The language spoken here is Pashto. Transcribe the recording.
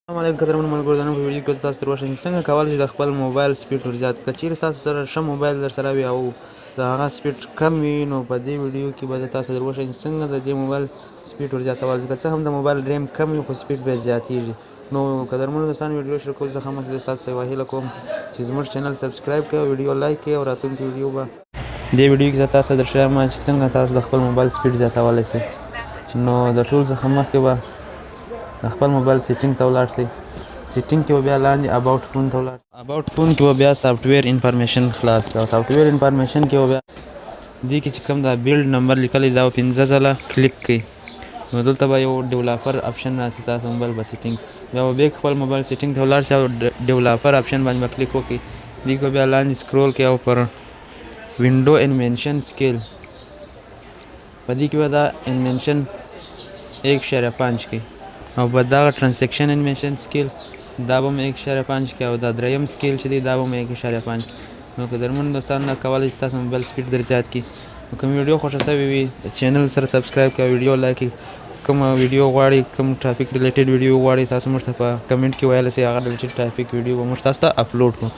السلام علیکم قدرمن ملګرو د نن په ویډیو کې تاسو ته وښیم چې څنګه کولی شئ د خپل موبایل سپیډ ور زیات کړئ. چیرې ستاسو سره ښه موبایل در سره وي او د هغه سپیډ کم وي، نو په دې ویډیو کې به زه تاسو ته وښیم چې څنګه د دې موبایل سپیډ ور زیاتول. ځکه څه هم د موبایل ریم کم وي خو سپیډ به یې زیاتېږي. نو قدرمنو دوستانو ویډیو شروع کولو څخه مخکې زه تاسو ته یوه هیله کوم چې زموږ چینل سبسکرایب کړئ او ویډیو لایک کړئ او راتلونکي ویډیو به دې ویډیو کې زه تاسو ته درښیم چې څنګه تاسو د خپل موبایل سپیډ زیاتولی شئ. نو د ټول څخه مخکې به د خپل موبایل سیټینګ ته ولاړ شئ. سیټینګ کې به بیا لاندې اباوټ فون ته ولاړ شئ. اباوټ فون کې به بیا سافټویر انفارمیشن خلاص کړئ. سافټویر انفارمیشن کې به بیا دې کې چې کوم دا بیلډ نمبر لیکلی دا به 15 ځله کلیک کړئ. نو دلته به یو ډیولپر آپشن راسي ستاسو موبایل به سیټینګ بیا به بیک خپل موبایل سیټینګ ته ولاړ شئ او ډیولپر آپشن باندې به کلیک وکړئ. دې کې بیا لاندې سکرول کړئ او پر وینډو انوینشن سکیل په دې کې به دا انوینشن 1.5 کړئ او په دغه ټرانزیکشن انوینشن سکیل دا به مو 1.5 کړئ او دا دریم سکیل چې دی دا به مو 1.5 کړئ. نو قدرمنو دوستانو دا کولی چې تاسو موبایل سپیډ در زیات کړي. نو کوم ویډیو خوښه شوې وي چینل سره سبسکرایب کړئ او ویډیو لایک کړئ. کوم ویډیو غواړئ کوم ټاپک ریلیټډ ویډیو غواړئ تاسو موږ ته په کمنټ کې ویلی شئ. هغه ریلیټډ ټاپک ویډیو به موږ تاسو ته اپلوډ کړو.